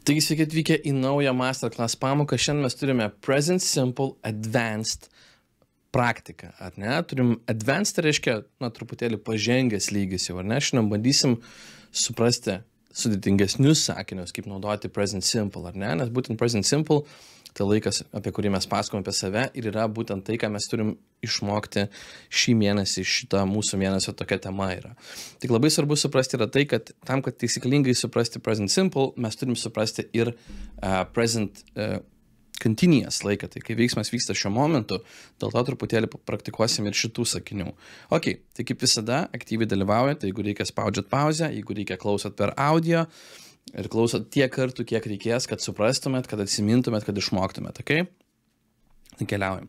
Taigi sveiki atvykę į naują Masterclass pamoką. Šiandien mes turime Present Simple Advanced praktiką, ar ne? Turim Advanced, tai reiškia, truputėlį pažengęs lygis jau, ar ne? Šiandien bandysim suprasti sudėtingesnius sakinius, kaip naudoti Present Simple, ar ne? Nes būtent Present Simple, tai laikas, apie kurį mes pasakojame apie save ir yra būtent tai, ką mes turim išmokti šį mėnesį, šitą mūsų mėnesio tokia tema yra. Tik labai svarbu suprasti yra tai, kad tam, kad taisyklingai suprasti Present Simple, mes turim suprasti ir Present Continuous laiką, tai kai veiksmas vyksta šiuo momentu, dėl to truputėlį praktikuosim ir šitų sakinių. Ok, tai kaip visada, aktyviai dalyvaujate, jeigu reikia spaudžiat pauzę, jeigu reikia klausot per audio ir klausot tiek kartų, kiek reikės, kad suprastumėt, kad atsimintumėt, kad išmoktumėt, ok? Tai keliaujam.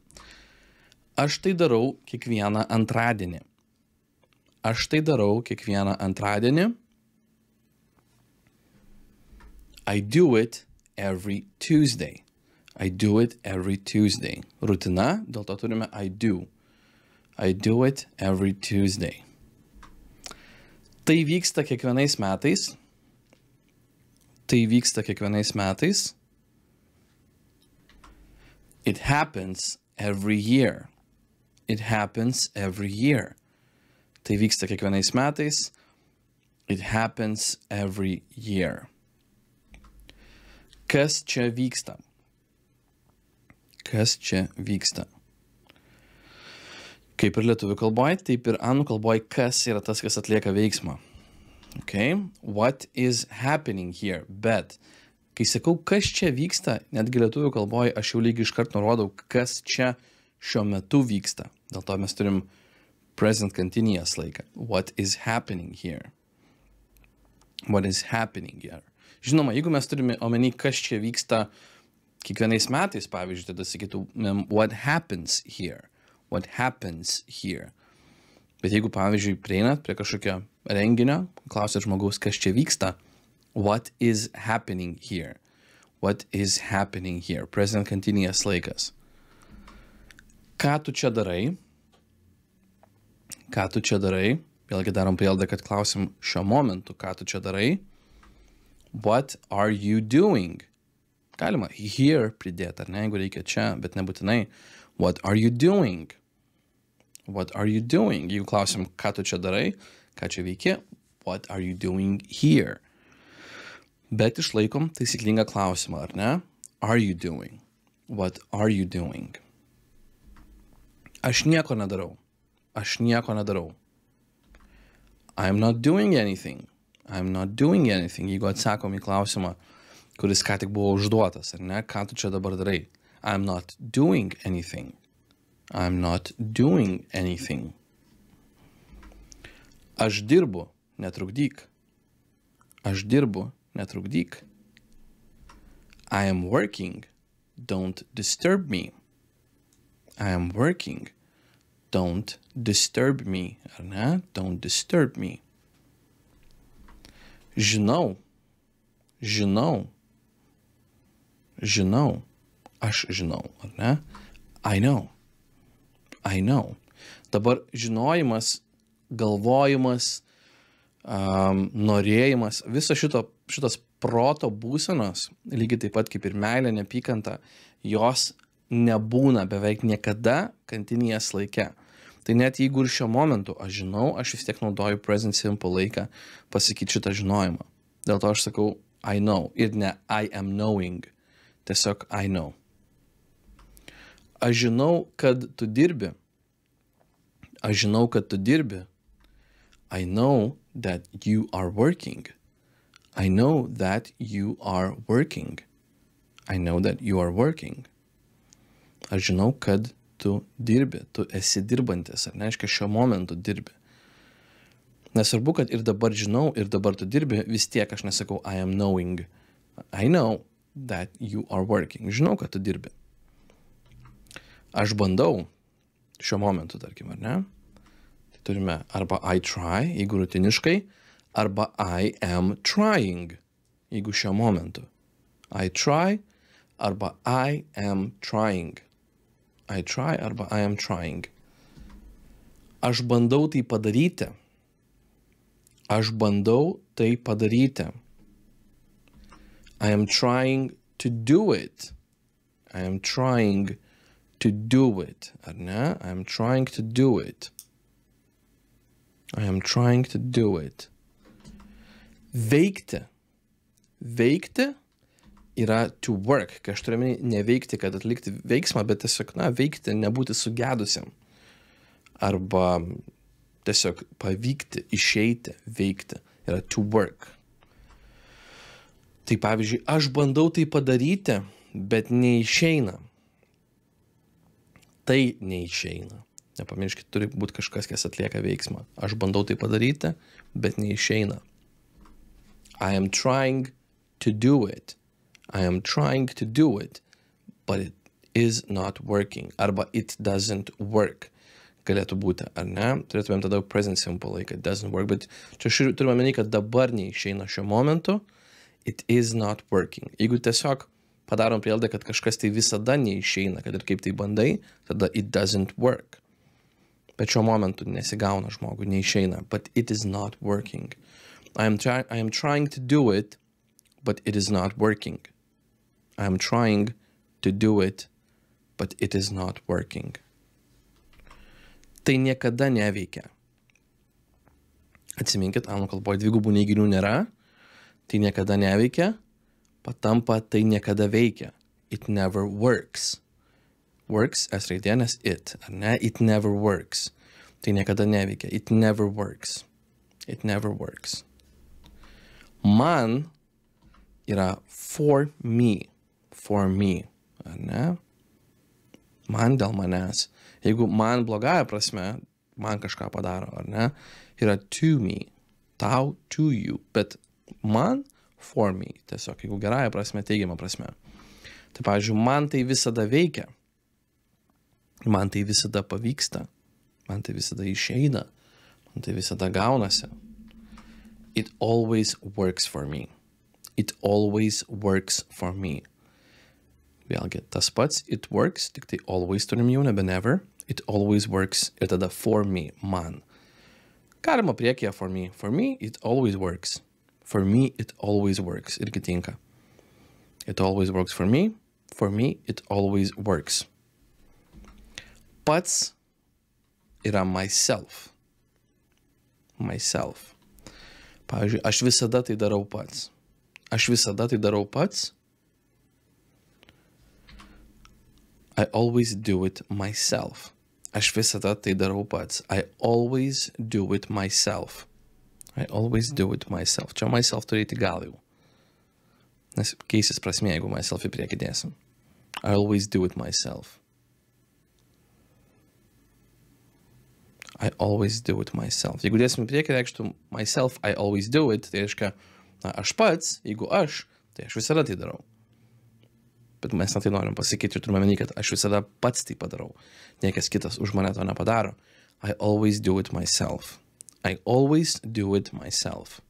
Aš tai darau kiekvieną antradienį. Aš tai darau kiekvieną antradienį. I do it every Tuesday. I do it every Tuesday. Rutina, dėl to turime I do. I do it every Tuesday. Tai vyksta kiekvienais metais. Tai vyksta kiekvienais metais. It happens every year. It happens every year. Tai vyksta kiekvienais metais. It happens every year. Kas čia vyksta? Kas čia vyksta? Kaip ir lietuvių kalboje, taip ir anglų kalboje, kas yra tas, kas atlieka veiksmą. Okay? What is happening here? Bet, kai sakau, kas čia vyksta, netgi lietuvių kalboje aš jau lygiai iškart nurodau, kas čia šiuo metu vyksta. Dėl to mes turim present continuous laiką. What is happening here? What is happening here? Žinoma, jeigu mes turime omeny, kas čia vyksta kiekvienais metais, pavyzdžiui, tada sakytumėm, what happens here? What happens here? Bet jeigu, pavyzdžiui, prieinat prie kažkokio renginio, klausėt žmogaus, kas čia vyksta, what is happening here? What is happening here? Present continuous laikas. Ką tu čia darai? Ką tu čia darai? Vėlgi darom prielaidą, kad klausim šiuo momentu, ką tu čia darai? What are you doing? Galima here pridėti, ar ne, jeigu reikia čia, bet nebūtinai. What are you doing? What are you doing? Jeigu klausim, ką tu čia darai, ką čia veiki, what are you doing here? Bet išlaikom taisyklingą klausimą, ar ne? Are you doing? What are you doing? Aš nieko nedarau. Aš nieko nedarau. I'm not doing anything. I'm not doing anything. Jeigu atsakom į klausimą, kuris ką tik buvo užduotas, ar ne? Ką tu čia dabar darai? I'm not doing anything. I'm not doing anything. Aš dirbu, netrukdyk. Aš dirbu, netrukdyk. I am working. Don't disturb me. I am working. Don't disturb me. Ar ne? Don't disturb me. Žinau. Žinau. Žinau. Aš žinau, ar ne? I know. I know. Dabar žinojimas, galvojimas, norėjimas, viso šitos proto būsenos, lygiai taip pat kaip ir meilė, neapykanta, jos nebūna beveik niekada continuous laike. Tai net jeigu ir šiuo momentu aš žinau, aš vis tiek naudoju present simple laiką pasakyti šitą žinojimą. Dėl to aš sakau I know ir ne I am knowing. Tiesiog I know. Aš žinau, kad tu dirbi. Aš žinau, kad tu dirbi. I know that you are working. I know that you are working. I know that you are working. Aš žinau, kad tu dirbi. Tu esi dirbantis, ar ne? Reiškia, šiuo momentu dirbi. Nesvarbu, kad ir dabar žinau, ir dabar tu dirbi, vis tiek aš nesakau I am knowing. I know that you are working. Žinau, kad tu dirbi. Aš bandau šiuo momentu, tarkim, ar ne? Tai turime arba I try, jeigu rutiniškai, arba I am trying, jeigu šiuo momentu. I try, arba I am trying. I try, arba I am trying. Aš bandau tai padaryti. Aš bandau tai padaryti. I am trying to do it. I am trying to do it. Ar ne? I am trying to do it. I am trying to do it. Veikti. Veikti yra to work. Kai aš turiu omeny neveikti, kad atlikti veiksmą, bet tiesiog, veikti, nebūti sugedusiam. Arba tiesiog pavykti, išeiti, veikti. Yra to work. Tai pavyzdžiui, aš bandau tai padaryti, bet neišeina. Tai neišeina. Nepamirškit, turi būti kažkas, kas atlieka veiksmą. Aš bandau tai padaryti, bet neišeina. I am trying to do it. I am trying to do it, but it is not working. Arba it doesn't work. Galėtų būti, ar ne? Turėtumėm tada present simple laiką. It doesn't work, bet čia turime omeny, kad dabar neišeina šiuo momentu. It is not working. Jeigu tiesiog padarom prielaidą, kad kažkas tai visada neišeina, kad ir kaip tai bandai, tada it doesn't work. Bet šiuo momentu nesigauna žmogui, neišeina. But it is not working. I am trying to do it, but it is not working. I am trying to do it, but it is not working. Tai niekada neveikia. Atsiminkit, anglų kalboje dvigubų neiginių nėra. Tai niekada neveikia. Patampa tai niekada veikia. It never works. Works, es raidė, nes it, ar ne? It never works. Tai niekada neveikia. It never works. It never works. Man yra for me. For me. Ar ne? Man dėl manęs. Jeigu man blogąja prasme, man kažką padaro, ar ne? Yra to me. Tau, to you. Bet man, for me. Tiesiog, jeigu gerąja prasme, teigiama prasme. Tai, pavyzdžiui, man tai visada veikia. Man tai visada pavyksta. Man tai visada išeina. Man tai visada gaunasi. It always works for me. It always works for me. Vėlgi, tas pats, it works, tik tai always turim jau, nebe never. It always works ir tada for me, man. Galima priekyje for me. For me, it always works. For me, it always works. Irgi tinka. It always works for me. For me, it always works. Pats yra myself. Myself. Pavyzdžiui, aš visada tai darau pats. Aš visada tai darau pats. I always do it myself. Aš visada tai darau pats. I always do it myself. I always do it myself. Čia myself turėti gal jau. Nes keisis prasmė, jeigu myself į priekį dėsim. I always do it myself. I always do it myself. Jeigu dėsim į priekį, reikštų myself, I always do it. Tai reiškia, aš pats, jeigu aš, tai aš visada tai darau. Bet mes tai norim pasakyti ir turime menį, kad aš visada pats tai padarau. Niekas kitas už mane to nepadaro. I always do it myself. I always do it myself.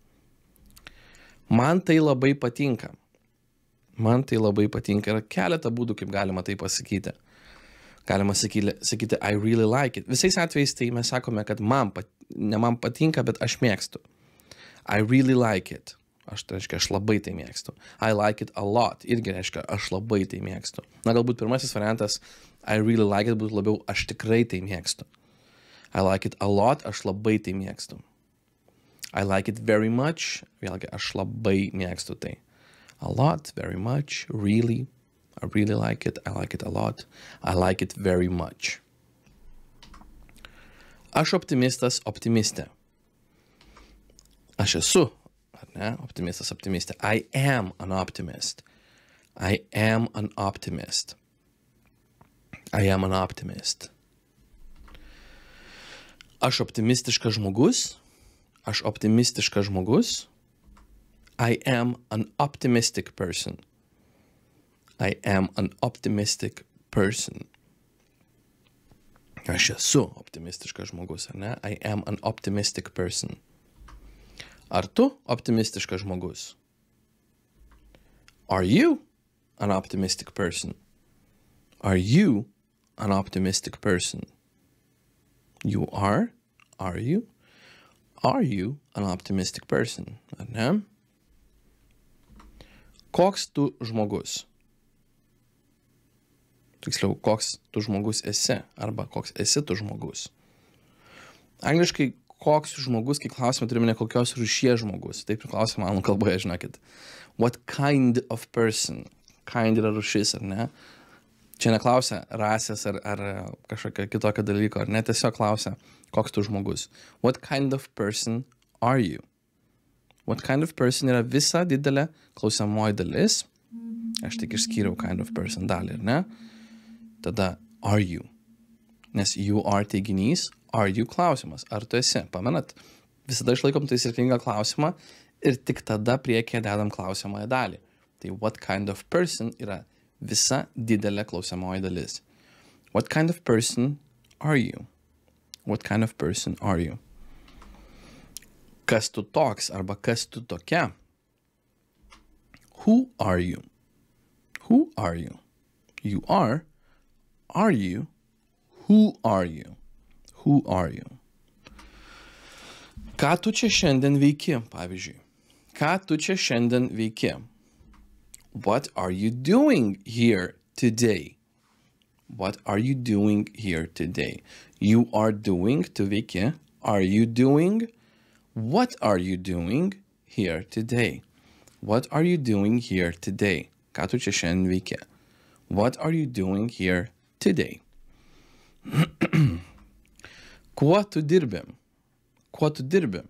Man tai labai patinka. Man tai labai patinka. Yra keletą būdų, kaip galima tai pasakyti. Galima sakyti, I really like it. Visais atvejais tai mes sakome, kad ne man patinka, bet aš mėgstu. I really like it. Tai reiškia, aš labai tai mėgstu. I like it a lot. Irgi reiškia, aš labai tai mėgstu. Na, galbūt pirmasis variantas, I really like it, būtų labiau, aš tikrai tai mėgstu. I like it a lot, aš labai tai mėgstu. I like it very much. Vėlgi, aš labai mėgstu tai. A lot, very much, really. I really like it. I like it a lot. I like it very much. Aš optimistas, optimistė. Aš esu. Ne? Optimistas, optimistė. I am an optimist. I am an optimist. I am an optimist. Aš optimistiškas žmogus. Aš optimistiškas žmogus. I am an optimistic person. I am an optimistic person. Aš esu optimistiškas žmogus, ar ne? I am an optimistic person. Ar tu optimistiškas žmogus? Are you an optimistic person? Are you an optimistic person? You are? Are you? Are you an optimistic person? Ar ne? Koks tu žmogus? Tiksliau, koks tu žmogus esi, arba koks esi tu žmogus. Angliškai, koks žmogus, kai klausimą turime ne kokios rūšies žmogus. Taip priklauso anglų kalboje, žinokit. What kind of person? Kind yra rūšis, ar ne? Čia neklausia rasės ar kažkokio kitokio dalyko, ar ne? Tiesiog klausia, koks tu žmogus. What kind of person are you? What kind of person yra visa didelė klausiamoji dalis. Aš tik išskyriau kind of person dalį, ar ne? Tada are you. Nes you are teiginys, are you klausimas. Ar tu esi? Pamenat? Visada išlaikom taisyklingą klausimą ir tik tada priekyje dedam klausiamąją dalį. Tai what kind of person yra visa didelė klausiamoji dalis. What kind of person are you? What kind of person are you? Kas tu toks arba kas tu tokia? Who are you? Who are you? You are you? Who are you? Who are you? Ką tu čia šiandien veiki, pavyzdžiui? Ką tu čia šiandien veiki? What are you doing here today? What are you doing here today? You are doing, tu veiki. Are you doing? What are you doing here today? What are you doing here today? Ką tu čia šiandien veiki? What are you doing here today? Kuo tu dirbi? Kuo tu dirbi?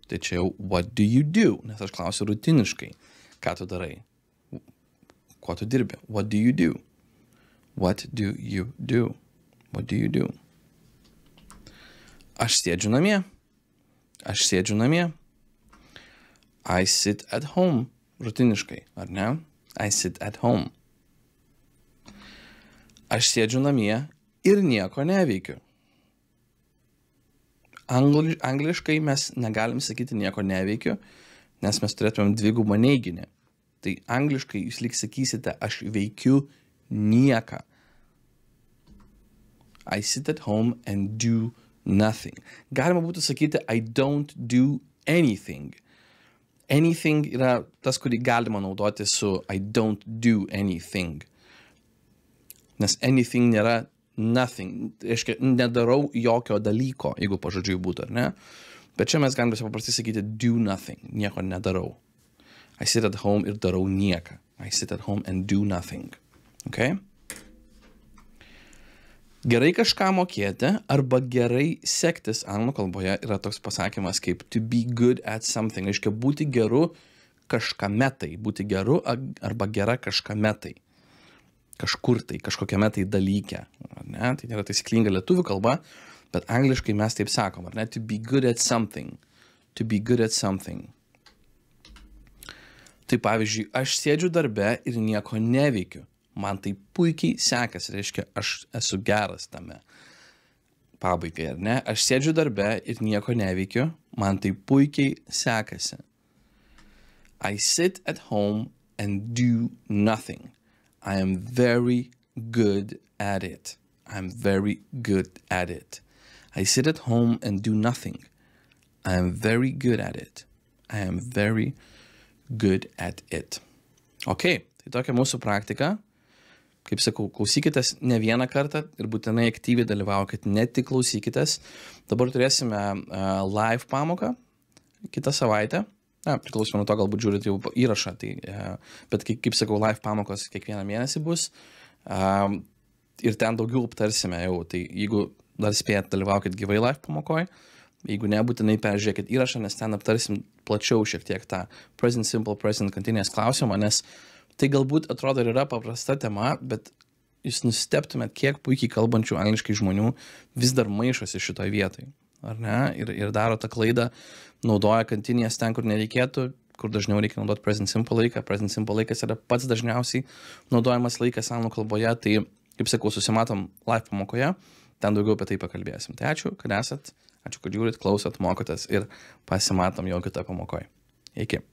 Tai čia jau what do you do? Nes aš klausiu rutiniškai. Ką tu darai? Kuo tu dirbi? What do you do? What do you do? What do you do? Aš sėdžiu namie. Aš sėdžiu namie. I sit at home. Rutiniškai, ar ne? I sit at home. Aš sėdžiu namie ir nieko neveikiu. Angliškai mes negalim sakyti nieko neveikiu, nes mes turėtumėm dvigubą neiginį. Tai angliškai jūs lyg sakysite, aš veikiu nieką. I sit at home and do nothing. Galima būtų sakyti, I don't do anything. Anything yra tas, kurį galima naudoti su I don't do anything. Nes anything nėra nothing. Reiškia, nedarau jokio dalyko, jeigu pažodžiui būtų, ar ne? Bet čia mes galime paprastai sakyti do nothing. Nieko nedarau. I sit at home ir darau nieką. I sit at home and do nothing. Okay? Gerai kažką mokėti arba gerai sektis anglų kalboje yra toks pasakymas kaip to be good at something. Reiškia, būti geru kažkame tai. Būti geru arba gera kažkame tai. Kažkur tai, kažkokiame tai dalyke. Ne? Tai nėra taisyklinga lietuvių kalba, bet angliškai mes taip sakom, ar ne? To be good at something. To be good at something. Tai pavyzdžiui, aš sėdžiu darbe ir nieko neveikiu. Man tai puikiai sekasi, reiškia, aš esu geras tame. Pabaigai, ar ne? Aš sėdžiu darbe ir nieko neveikiu. Man tai puikiai sekasi. I sit at home and do nothing. I am very good at it. I'm very good at it. I sit at home and do nothing. I am very good at it. I am very good at it. Ok, tai tokia mūsų praktika. Kaip sakau, klausykitės ne vieną kartą ir būtinai aktyviai dalyvaukit, ne tik klausykitės. Dabar turėsime live pamoką kitą savaitę. Priklausomai nuo to, galbūt žiūrit jau įrašą. Tai, bet kaip sakau, live pamokos kiekvieną mėnesį bus. Ir ten daugiau aptarsime jau. Tai jeigu dar spėjat, dalyvaukit gyvai live pamokoje. Jeigu nebūtinai peržiūrėkit įrašą, nes ten aptarsim plačiau šiek tiek tą present simple, present continuous klausimą, nes tai galbūt atrodo ir yra paprasta tema, bet jūs nustebtumėt, kiek puikiai kalbančių angliškai žmonių vis dar maišosi šitoje vietoje. Ar ne? Ir daro tą klaidą, naudoja continuous ten, kur nereikėtų, kur dažniau reikia naudoti present simple laiką. Present simple laikas yra pats dažniausiai naudojamas laikas anglų kalboje. Tai, kaip sakau, susimatom live pamokoje, ten daugiau apie tai pakalbėsim. Tai ačiū, kad esat, ačiū, kad žiūrit, klausot, mokotės ir pasimatom jau kitą pamokoje. Iki.